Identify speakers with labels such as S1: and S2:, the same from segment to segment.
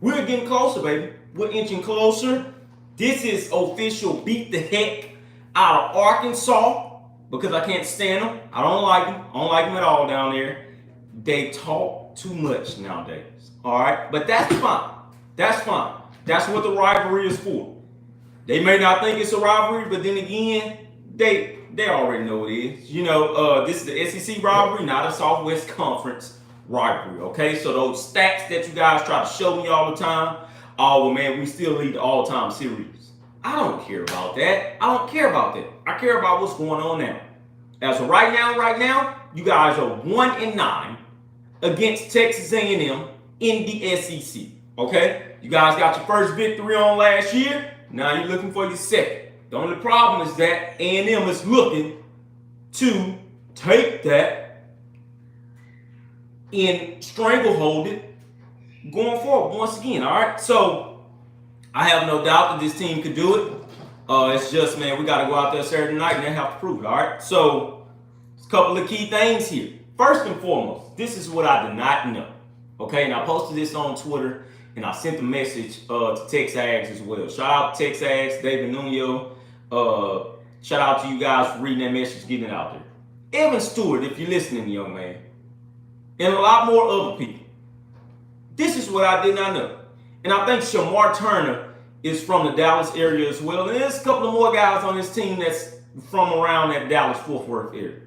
S1: We're getting closer, baby. We're inching closer. This is official beat the heck out of Arkansas because I can't stand them. I don't like them. I don't like them at all down there. They talk too much nowadays. All right? But that's fine. That's fine. That's what the rivalry is for. They may not think it's a rivalry, but then again, they already know it is. This is the SEC rivalry, not a Southwest Conference rivalry. Okay, so those stats that you guys try to show me all the time, oh well, man, we still lead the all-time series. I don't care about that. I don't care about that. I care about what's going on now. As of right now, you guys are 1-9 against Texas A&M in the SEC. Okay, you guys got your first victory on last year. Now you're looking for your second. The only problem is that A&M is looking to take that and stranglehold it going forward once again. All right, so I have no doubt that this team could do it. It's just, man, we got to go out there Saturday night and they have to prove it. All right, so a couple of key things here. First and foremost, this is what I did not know. Okay, and I posted this on Twitter. And I sent a message to TexAgs as well. Shout out to TexAgs, David Nuno. Shout out to you guys for reading that message, getting it out there. Evan Stewart, if you're listening, young man, and a lot more other people. This is what I did not know. And I think Shamar Turner is from the Dallas area as well. And there's a couple of more guys on this team that's from around that Dallas-Fort Worth area.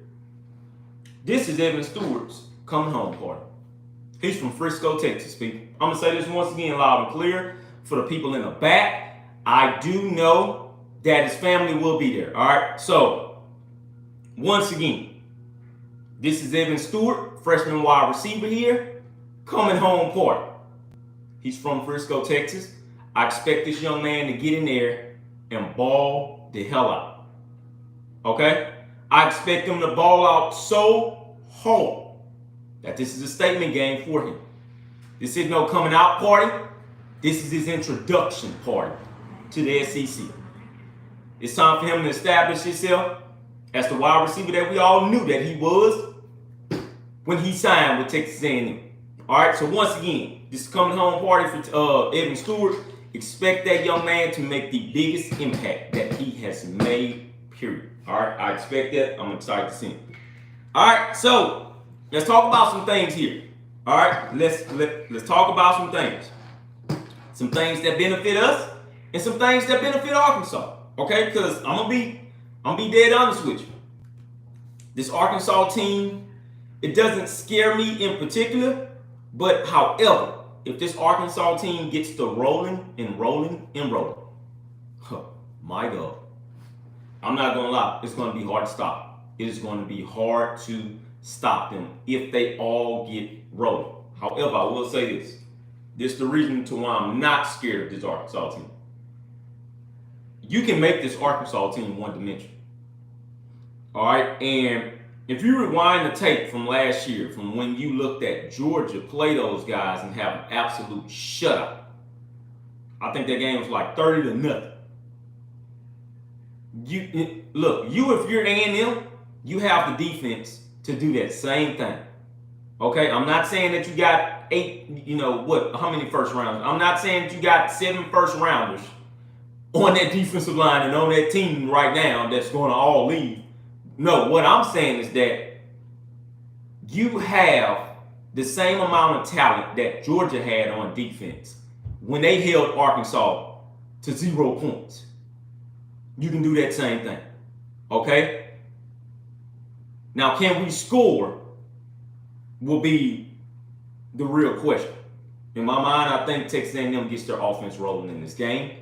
S1: This is Evan Stewart's coming home party. He's from Frisco, Texas, people. I'm going to say this once again loud and clear for the people in the back. I do know that his family will be there, all right? So, once again, this is Evan Stewart, freshman wide receiver here, coming home party. He's from Frisco, Texas. I expect this young man to get in there and ball the hell out, okay? I expect him to ball out so hard that this is a statement game for him. This is no coming out party. This is his introduction party to the SEC. It's time for him to establish himself as the wide receiver that we all knew that he was when he signed with Texas A&M. All right, so once again, this is coming home party for Evan Stewart. Expect that young man to make the biggest impact that he has made, period. All right, I expect that. I'm excited to see him. All right, so let's talk about some things here. All right, let's talk about some things. Some things that benefit us and some things that benefit Arkansas. Okay, because I'm gonna be dead honest with you. This Arkansas team, it doesn't scare me in particular, but however, if this Arkansas team gets to rolling, my God, I'm not gonna lie, it's gonna be hard to stop. It is gonna be hard to stop them if they all get rolling. However, I will say this. This is the reason to why I'm not scared of this Arkansas team. You can make this Arkansas team one-dimensional. All right, and if you rewind the tape from last year, from when you looked at Georgia play those guys and have an absolute shutout, I think that game was like 30-0. If you're A&M, you have the defense to do that same thing. Okay, I'm not saying that you got how many first rounders? I'm not saying that you got 7 first rounders on that defensive line and on that team right now that's going to all leave. No, what I'm saying is that you have the same amount of talent that Georgia had on defense when they held Arkansas to 0 points. You can do that same thing. Okay? Now, can we score will be the real question. In my mind, I think Texas A&M gets their offense rolling in this game.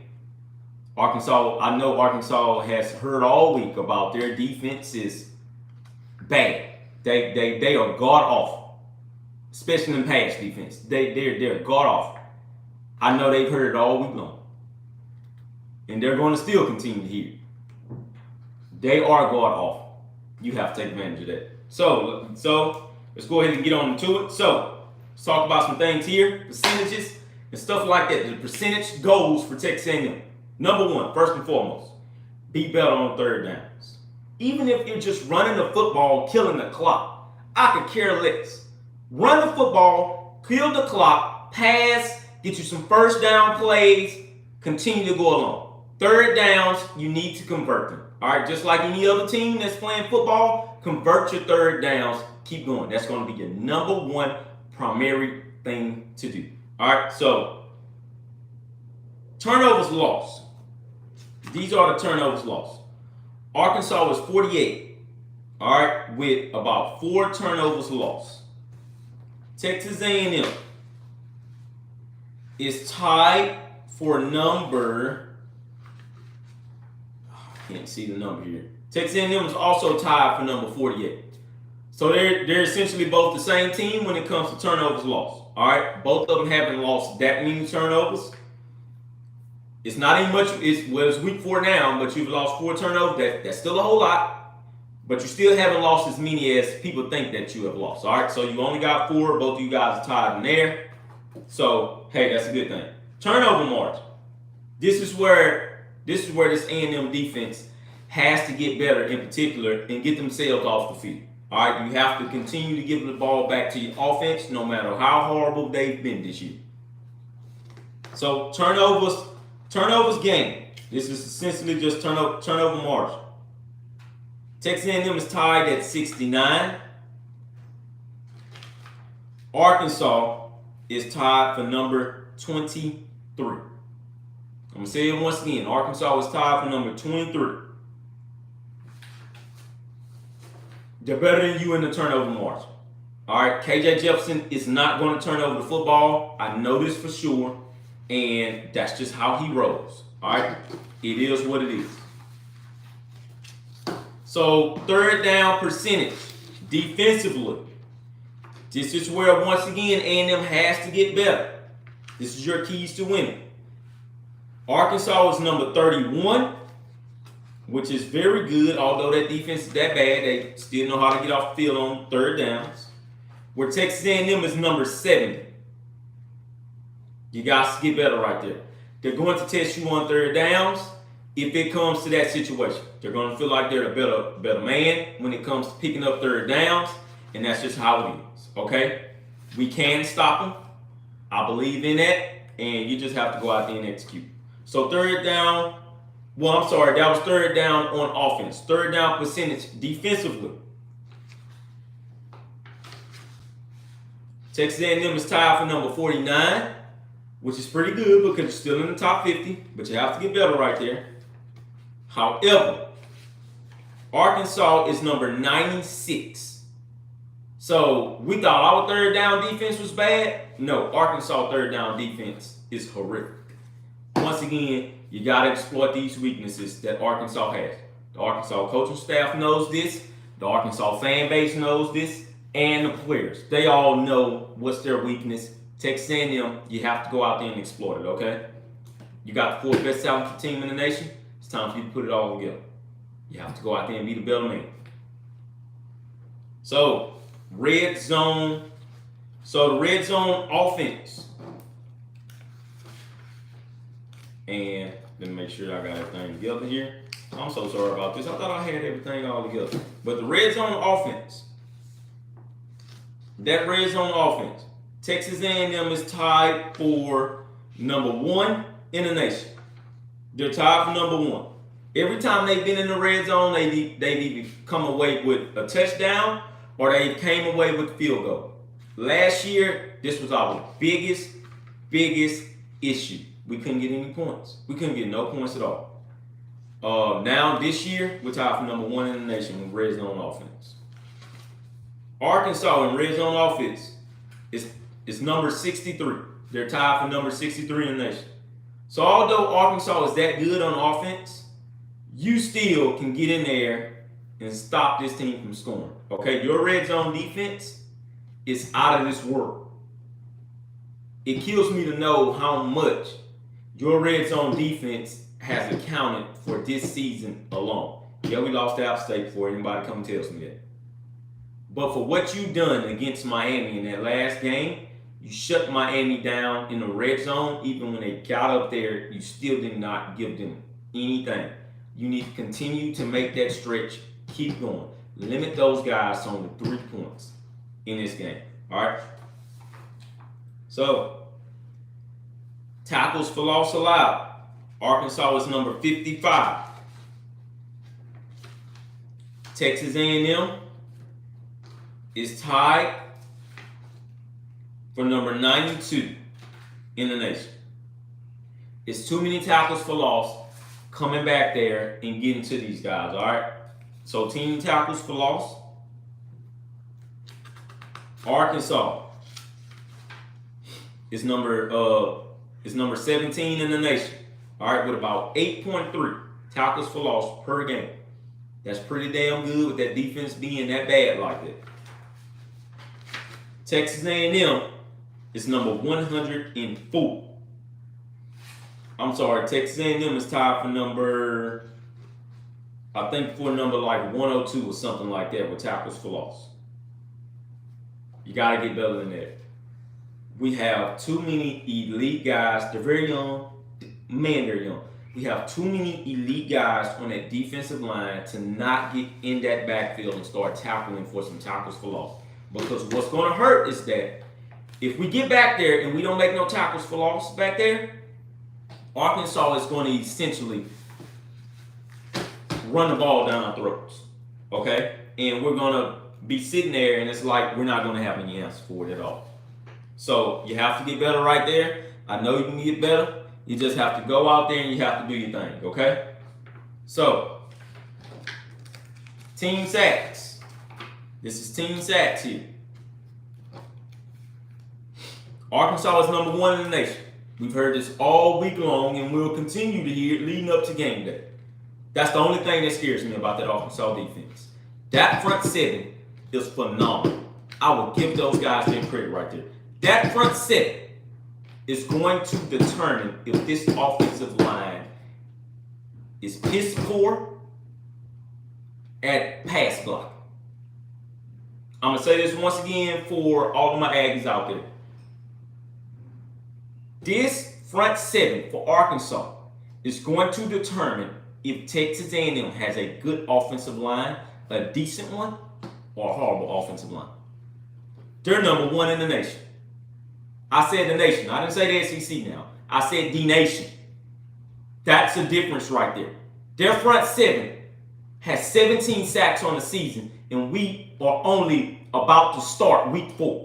S1: I know Arkansas has heard all week about their defense is bad. They are god awful, especially in pass defense. They're god awful. I know they've heard it all week long, and they're going to still continue to hear it. They are god awful. You have to take advantage of that. So let's go ahead and get on to it. So let's talk about some things here, percentages and stuff like that. The percentage goals for Texas A&M. Number 1, first and foremost, be better on third downs. Even if you're just running the football, killing the clock, I could care less. Run the football, kill the clock, pass, Get you some first down plays. Continue to go along. Third downs, you need to convert them. All right, just like any other team that's playing football, convert your third downs. Keep going. That's going to be your number one primary thing to do. All right, so turnovers lost. These are the turnovers lost. Arkansas was 48, all right, with about 4 turnovers lost. Texas A&M is tied for number, I can't see the number here. Texas A&M is also tied for number 48. So they're essentially both the same team when it comes to turnovers lost. All right, both of them haven't lost that many turnovers. It's not even much. It's week 4 now, but you've lost 4 turnovers. That's still a whole lot, but you still haven't lost as many as people think that you have lost. All right, so you only got 4. Both of you guys are tied in there. So hey, that's a good thing. Turnover margin. This is where this A&M defense has to get better in particular and get themselves off the field. All right, you have to continue to give the ball back to your offense, no matter how horrible they've been this year. So turnovers game. This is essentially just turnover margin. Texas A&M is tied at 69. Arkansas is tied for number 23. I'm gonna say it once again. Arkansas is tied for number 23. They're better than you in the turnover margin. All right, KJ Jefferson is not going to turn over the football. I know this for sure, and that's just how he rolls. All right, it is what it is. So third down percentage defensively. This is where once again A&M has to get better. This is your keys to winning. Arkansas is number 31. Which is very good, although that defense is that bad, they still know how to get off the field on third downs. Where Texas A&M is number 70. You guys get better right there. They're going to test you on third downs if it comes to that situation. They're going to feel like they're a better man when it comes to picking up third downs, and that's just how it is, okay? We can stop them. I believe in that, and you just have to go out there and execute. So third down. Well, I'm sorry, that was third down on offense. Third down percentage defensively. Texas A&M is tied for number 49, which is pretty good because you're still in the top 50, but you have to get better right there. However, Arkansas is number 96. So we thought our third down defense was bad. No, Arkansas third down defense is horrific. Once again, you got to exploit these weaknesses that Arkansas has. The Arkansas coaching staff knows this. The Arkansas fan base knows this. And the players. They all know what's their weakness. Texas A&M, you have to go out there and exploit it, okay? You got the 4th best talented team in the nation. It's time for you to put it all together. You have to go out there and be the better man. So, red zone. So, the red zone offense. And let me make sure I got everything together here. I'm so sorry about this. I thought I had everything all together. But the red zone offense, that red zone offense, Texas A&M is tied for number 1 in the nation. They're tied for number 1. Every time they've been in the red zone, they've either come away with a touchdown or they came away with a field goal. Last year, this was our biggest issue. We couldn't get any points. We couldn't get no points at all. Now, this year, we're tied for number 1 in the nation with red zone offense. Arkansas in red zone offense is number 63. They're tied for number 63 in the nation. So, although Arkansas is that good on offense, you still can get in there and stop this team from scoring. Okay, your red zone defense is out of this world. It kills me to know how much your red zone defense has accounted for this season alone. Yeah, we lost to App State before anybody come and tells me that. But for what you done against Miami in that last game, you shut Miami down in the red zone. Even when they got up there, you still did not give them anything. You need to continue to make that stretch. Keep going. Limit those guys on the 3 points in this game. All right? So, Tackles for loss allowed. Arkansas is number 55. Texas A&M is tied for number 92 in the nation. It's too many tackles for loss coming back there and getting to these guys, all right? So team tackles for loss. Arkansas is number 17 in the nation, all right, with about 8.3 tackles for loss per game. That's pretty damn good with that defense being that bad like that. Texas A&M is number 104. I'm sorry, Texas A&M is tied for number, I think for number like 102 or something like that with tackles for loss. You got to get better than that. We have too many elite guys. They're very young. Man, they're young. We have too many elite guys on that defensive line to not get in that backfield and start tackling for some tackles for loss. Because what's going to hurt is that if we get back there and we don't make no tackles for loss back there, Arkansas is going to essentially run the ball down our throats, okay? And we're going to be sitting there, and it's like we're not going to have any answer for it at all. So you have to get better right there. I know you can get better. You just have to go out there and you have to do your thing, okay? So, team sacks. This is team sacks here. Arkansas is number 1 in the nation. We've heard this all week long, and we'll continue to hear it leading up to game day. That's the only thing that scares me about that Arkansas defense. That front seven is phenomenal. I will give those guys their credit right there. That front seven is going to determine if this offensive line is piss poor at pass block. I'm going to say this once again for all of my Aggies out there. This front seven for Arkansas is going to determine if Texas A&M has a good offensive line, a decent one, or a horrible offensive line. They're number 1 in the nation. I said the nation. I didn't say the SEC now. I said the nation. That's the difference right there. Their front seven has 17 sacks on the season, and we are only about to start week 4.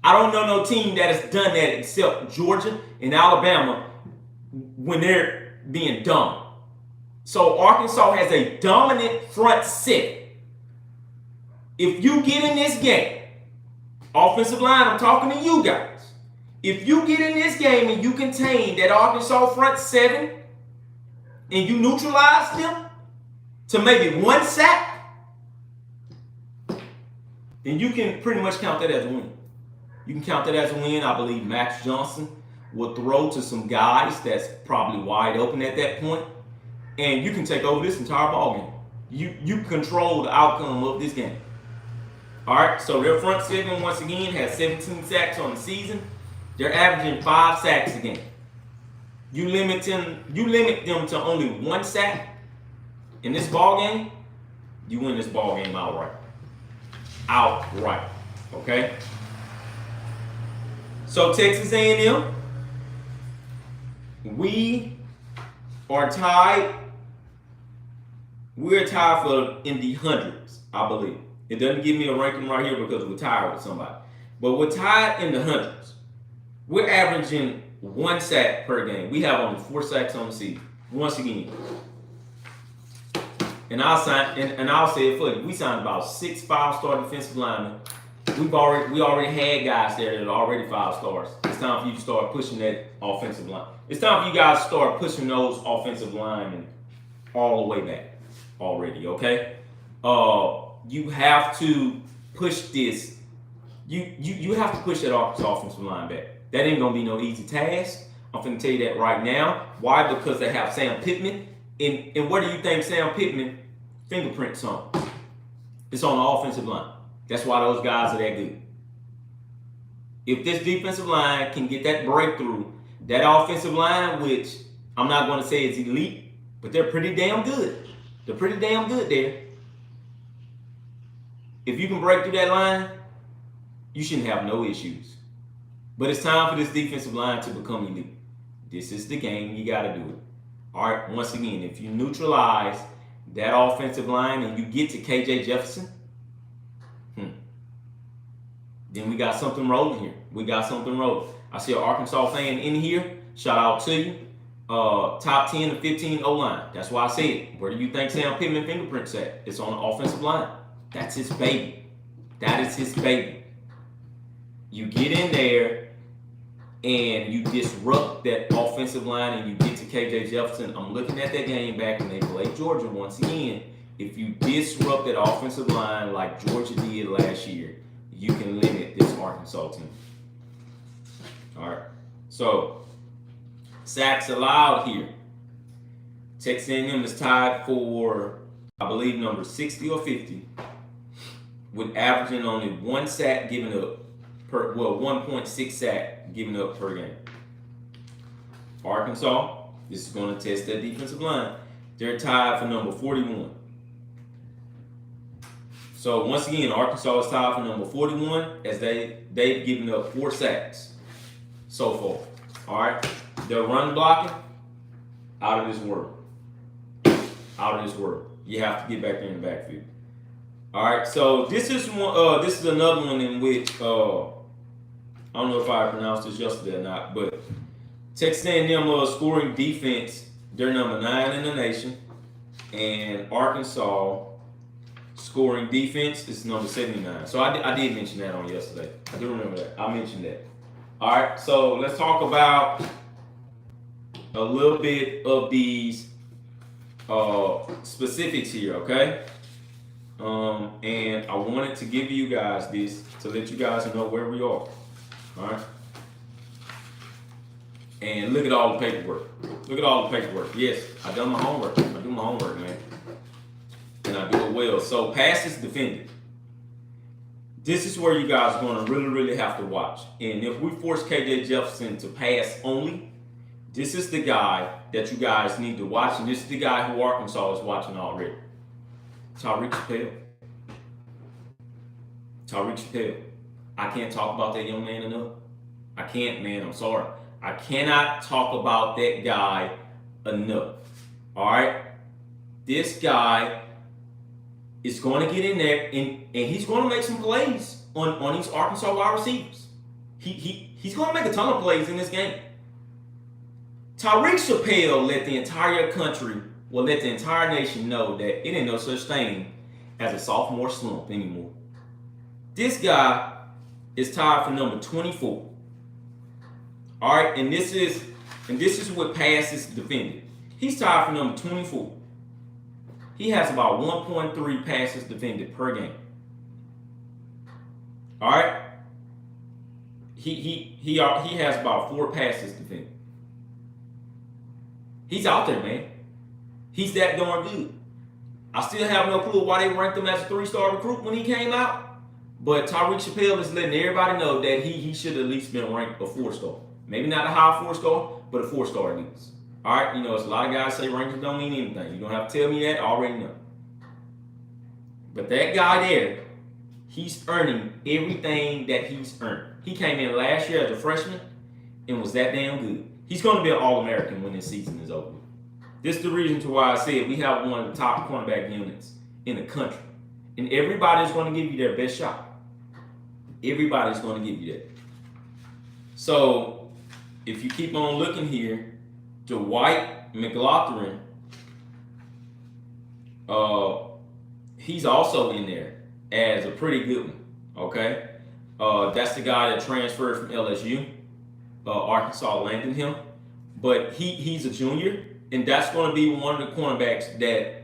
S1: I don't know no team that has done that except Georgia and Alabama when they're being dumb. So Arkansas has a dominant front seven. If you get in this game, offensive line, I'm talking to you guys. If you get in this game and you contain that Arkansas front seven and you neutralize them to maybe 1 sack, then you can pretty much count that as a win. You can count that as a win. I believe Max Johnson will throw to some guys that's probably wide open at that point, and you can take over this entire ball game. You control the outcome of this game. All right, so their front seven, once again, has 17 sacks on the season. They're averaging 5 sacks a game. You limit them to only 1 sack in this ball game, you win this ball game outright. Outright, okay? So Texas A&M, we are tied. We're tied for in the hundreds, I believe. It doesn't give me a ranking right here because we're tied with somebody. But we're tied in the hundreds. We're averaging 1 sack per game. We have only 4 sacks on the season. Once again. And I'll say it for you. We signed about 6 5-star defensive linemen. We already had guys there that are already 5 stars. It's time for you to start pushing that offensive line. It's time for you guys to start pushing those offensive linemen all the way back already, okay? You have to push this. You have to push that offensive line back. That ain't gonna be no easy task. I'm finna tell you that right now. Why? Because they have Sam Pittman. And where do you think Sam Pittman fingerprints on? It's on the offensive line. That's why those guys are that good. If this defensive line can get that breakthrough, that offensive line, which I'm not going to say is elite, but they're pretty damn good. They're pretty damn good there. If you can break through that line, you shouldn't have no issues. But it's time for this defensive line to become elite. This is the game. You got to do it. All right, once again, if you neutralize that offensive line and you get to KJ Jefferson, then we got something rolling here. We got something rolling. I see an Arkansas fan in here. Shout out to you. Top 10 to 15 O-line. That's why I said, where do you think Sam Pittman fingerprints at? It's on the offensive line. That's his baby. That is his baby. You get in there and you disrupt that offensive line and you get to KJ Jefferson. I'm looking at that game back when they played Georgia once again. If you disrupt that offensive line like Georgia did last year, you can limit this Arkansas team. All right. So, sacks allowed here. Texas A&M is tied for, I believe, number 60 or 50, with averaging only 1 sack given up per, 1.6 sack given up per game. Arkansas, this is going to test their defensive line. They're tied for number 41. So once again, Arkansas is tied for number 41 as they've given up 4 sacks so far. All right, their run blocking out of this world. Out of this world. You have to get back there in the backfield. All right, so this is one. This is another one in which I don't know if I pronounced this yesterday or not, but Texas A&M scoring defense. They're number 9 in the nation, and Arkansas scoring defense is number 79. So I did mention that on yesterday. I do remember that. I mentioned that. All right, so let's talk about a little bit of these specifics here, okay? And I wanted to give you guys this to let you guys know where we are. All right. And look at all the paperwork. Look at all the paperwork. Yes, I done my homework. I do my homework, man. And I do it well. So passes defended. This is where you guys are going to really, really have to watch. And if we force KJ Jefferson to pass only, this is the guy that you guys need to watch. And this is the guy who Arkansas is watching already. Tyreek Chappelle. Tyreek Chappelle. I can't talk about that young man enough. I can't, man. I'm sorry. I cannot talk about that guy enough. All right? This guy is going to get in there and he's going to make some plays on these Arkansas wide receivers. He's going to make a ton of plays in this game. Tyreek Chappelle let the entire country, let the entire nation know that it ain't no such thing as a sophomore slump anymore. This guy is tied for number 24. All right, and this is what passes defended. He's tied for number 24. He has about 1.3 passes defended per game. All right. He has about 4 passes defended. He's out there, man. He's that darn good. I still have no clue why they ranked him as a 3-star recruit when he came out. But Tyreek Chappelle is letting everybody know that he should at least been ranked a 4-star. Maybe not a high 4-star, but a 4-star at least. All right, there's a lot of guys say rankings don't mean anything. You don't have to tell me that. I already know. But that guy there, he's earning everything that he's earned. He came in last year as a freshman and was that damn good. He's going to be an All-American when this season is over. This is the reason to why I said we have one of the top cornerback units in the country. And everybody's going to give you their best shot. Everybody's going to give you that. So, if you keep on looking here, Dwight McLaughlin, he's also in there as a pretty good one, okay? That's the guy that transferred from LSU. Arkansas landed him. But he's a junior, and that's going to be one of the cornerbacks that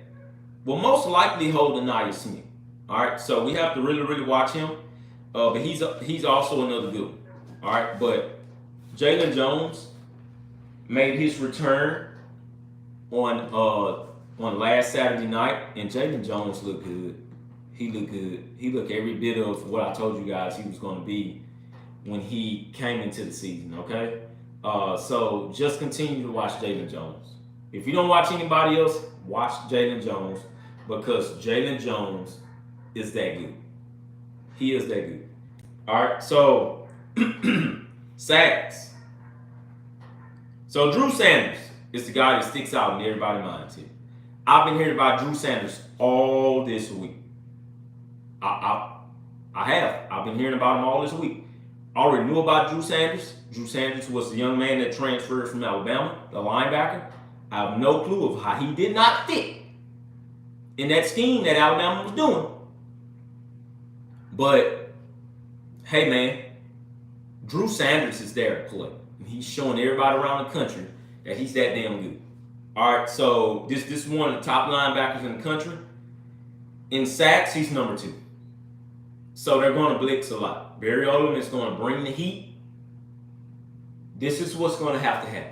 S1: will most likely hold Anaya Smith. All right, so we have to really, really watch him. But he's also another good one. All right, but Jalen Jones made his return on last Saturday night, and Jalen Jones looked good. He looked good. He looked every bit of what I told you guys he was going to be when he came into the season, okay? So just continue to watch Jalen Jones. If you don't watch anybody else, watch Jalen Jones because Jalen Jones is that good. He is that good. All right, so Sacks. So Drew Sanders is the guy that sticks out in everybody's minds here. I've been hearing about Drew Sanders all this week. I have. I've been hearing about him all this week. I already knew about Drew Sanders. Drew Sanders was the young man that transferred from Alabama, the linebacker. I have no clue of how he did not fit in that scheme that Alabama was doing. But, hey man, Drew Sanders is there to play. He's showing everybody around the country that he's that damn good. All right, so this is one of the top linebackers in the country. In sacks, he's number 2. So they're going to blitz a lot. Barry Odom is going to bring the heat. This is what's going to have to happen.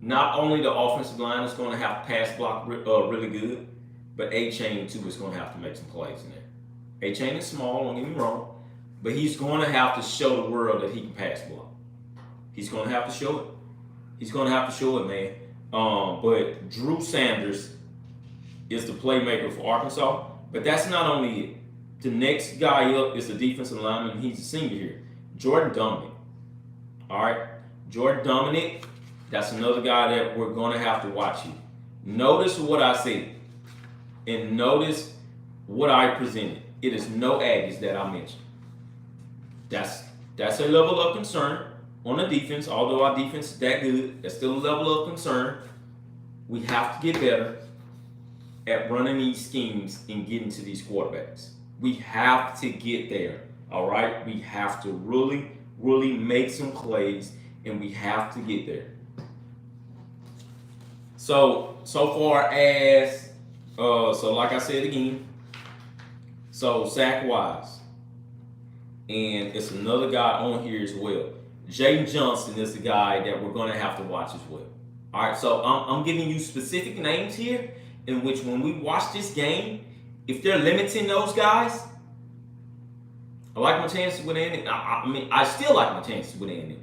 S1: Not only the offensive line is going to have to pass block really good, but A-Chain too is going to have to make some plays in there. A-Chain is small, don't get me wrong, but he's going to have to show the world that he can pass block. He's going to have to show it. He's going to have to show it, man. But Drew Sanders is the playmaker for Arkansas. But that's not only it. The next guy up is the defensive lineman. He's a senior here, Jordan Dominic. All right, Jordan Dominic. That's another guy that we're going to have to watch here. Notice what I said, and notice what I presented. It is no Aggies that I mentioned. That's a level of concern on the defense. Although our defense is that good, that's still a level of concern. We have to get better at running these schemes and getting to these quarterbacks. We have to get there, all right? We have to really, really make some plays, and we have to get there. So far as, like I said again, so sack-wise, and it's another guy on here as well. Jaden Johnson is the guy that we're going to have to watch as well. All right, so I'm giving you specific names here in which when we watch this game, if they're limiting those guys, I like my chances with A&M. I still like my chances with A&M.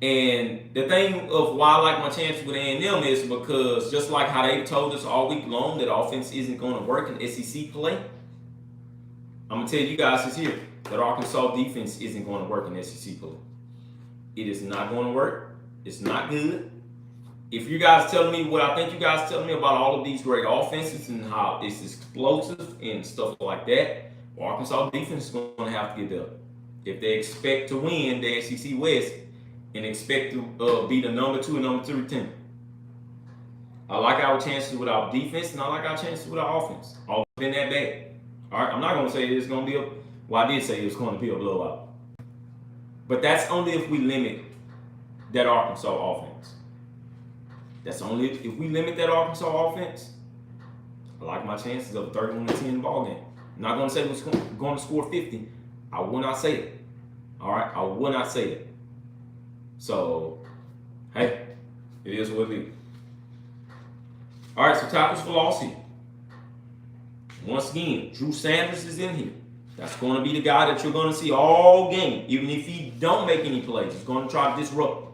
S1: And the thing of why I like my chances with A&M is because just like how they told us all week long that offense isn't going to work in SEC play, I'm going to tell you guys this here, that Arkansas defense isn't going to work in SEC play. It is not going to work. It's not good. If you guys telling me what I think you guys telling me about all of these great offenses and how it's explosive and stuff like that, Arkansas defense is going to have to get better. If they expect to win the SEC West and expect to be the number 2 and number 3 team. I like our chances with our defense and I like our chances with our offense. All been that bad. All right, I'm not going to say it's going to be I did say it was going to be a blowout. But that's only if we limit that Arkansas offense. That's only if we limit that Arkansas offense. I like my chances of a 31-10 ball game. I'm not going to say we're going to score 50. I will not say it. All right, I will not say it. So, hey, it is what it is. All right, so tackles for loss here. Once again, Drew Sanders is in here. That's going to be the guy that you're going to see all game. Even if he don't make any plays, he's going to try to disrupt.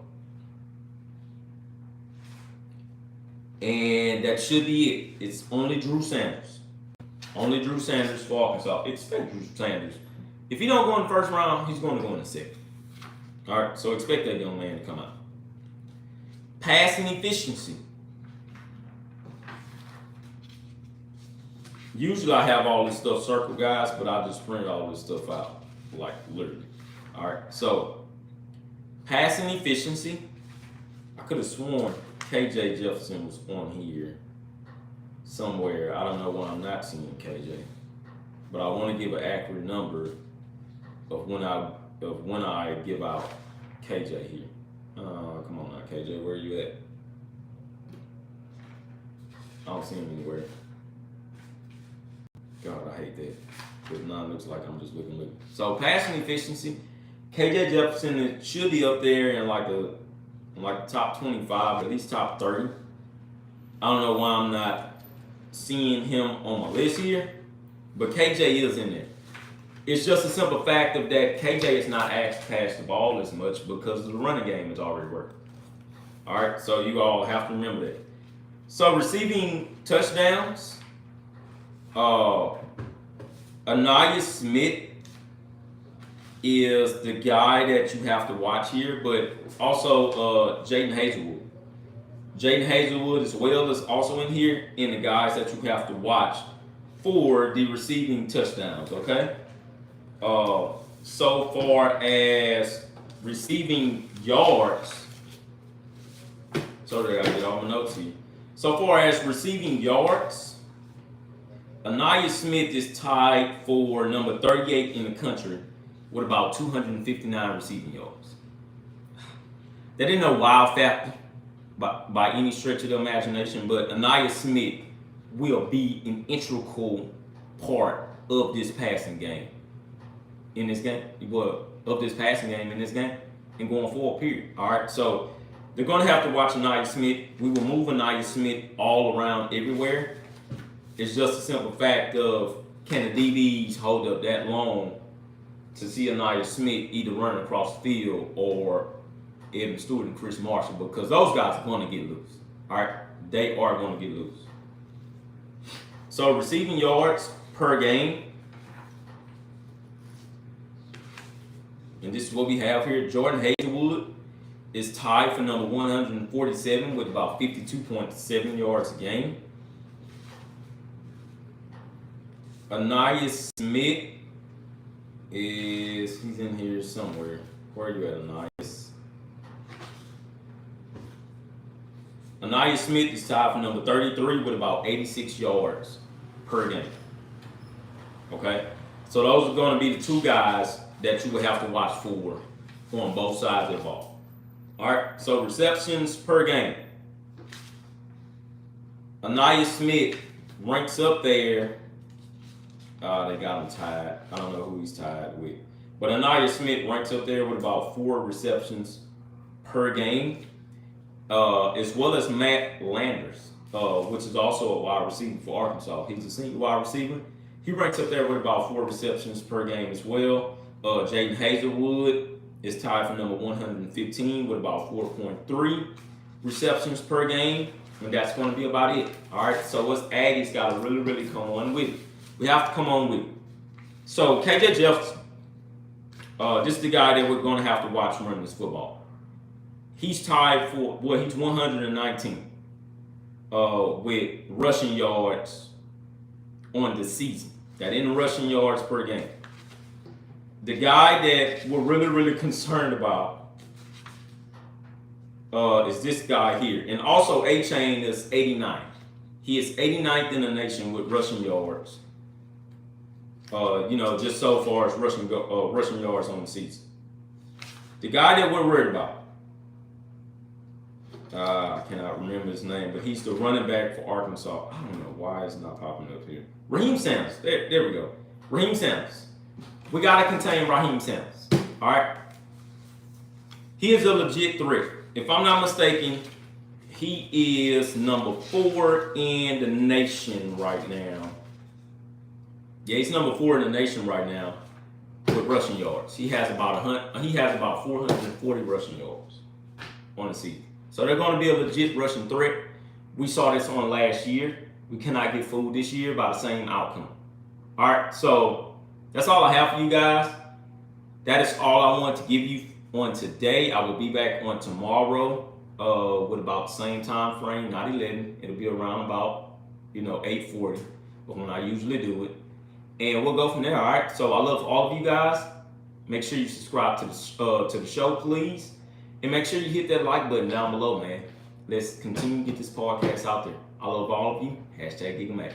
S1: And that should be it. It's only Drew Sanders. Only Drew Sanders for Arkansas. Expect Drew Sanders. If he don't go in the first round, he's going to go in the second. All right, so expect that young man to come out. Passing efficiency. Usually I have all this stuff circled, guys, but I just print all this stuff out, like literally. All right, so passing efficiency. I could have sworn KJ Jefferson was on here somewhere. I don't know why I'm not seeing KJ, but I want to give an accurate number of when I give out KJ here. Come on now, KJ, where are you at? I don't see him anywhere. God, I hate that. But now it looks like I'm just looking. So passing efficiency, KJ Jefferson should be up there in like the top 25, at least top 30. I don't know why I'm not seeing him on my list here, but KJ is in there. It's just a simple fact of that KJ is not asked to pass the ball as much because the running game is already working. All right, so you all have to remember that. So receiving touchdowns, Anaya Smith is the guy that you have to watch here, but also Jaden Hazelwood. Jaden Hazelwood as well is also in here, in the guys that you have to watch for the receiving touchdowns, okay? So far as receiving yards, so I gotta get all my notes here. So far as receiving yards, Anaya Smith is tied for number 38 in the country with about 259 receiving yards. That ain't no wild factor by any stretch of the imagination, but Anaya Smith will be an integral part of this passing game. In this game, of this passing game in this game, and going forward, period. All right, so they're going to have to watch Anaya Smith. We will move Anaya Smith all around everywhere. It's just a simple fact of, can the DBs hold up that long to see Anaya Smith either running across the field or Evan Stewart and Chris Marshall, because those guys are going to get loose. All right, they are going to get loose. So receiving yards per game. And this is what we have here. Jordan Hazelwood is tied for number 147 with about 52.7 yards a game. Anaya Smith he's in here somewhere. Where are you at, Anaya? Anaya Smith is tied for number 33 with about 86 yards per game. Okay? So those are going to be the two guys that you will have to watch for on both sides of the ball. All right, so receptions per game. Anaya Smith ranks up there. They got him tied. I don't know who he's tied with. But Anaya Smith ranks up there with about 4 receptions per game, as well as Matt Landers, which is also a wide receiver for Arkansas. He's a senior wide receiver. He ranks up there with about 4 receptions per game as well. Jaden Hazelwood is tied for number 115 with about 4.3 receptions per game, and that's going to be about it. All right, so us Aggies got to really, really come on with it. We have to come on with it. So KJ Jefferson, this is the guy that we're going to have to watch run this football. He's tied for, he's 119 with rushing yards on the season. That in rushing yards per game. The guy that we're really, really concerned about is this guy here. And also A-Chain is 89. He is 89th in the nation with rushing yards. Just so far as rushing yards on the season. The guy that we're worried about, I cannot remember his name, but he's the running back for Arkansas. I don't know why it's not popping up here. Raheem Sanders. There we go. Raheem Sanders. We got to contain Raheem Sanders. All right? He is a legit threat. If I'm not mistaken, he is number 4 in the nation right now. Yeah, he's number 4 in the nation right now with rushing yards. He has about 440 rushing yards on the season. So they're going to be a legit rushing threat. We saw this on last year. We cannot get fooled this year by the same outcome. All right, so that's all I have for you guys. That is all I want to give you on today. I will be back on tomorrow with about the same time frame, not 11. It'll be around about 8:40, but when I usually do it. And we'll go from there, all right? So I love all of you guys. Make sure you subscribe to the show, please. And make sure you hit that like button down below, man. Let's continue to get this podcast out there. I love all of you. #GigaMax.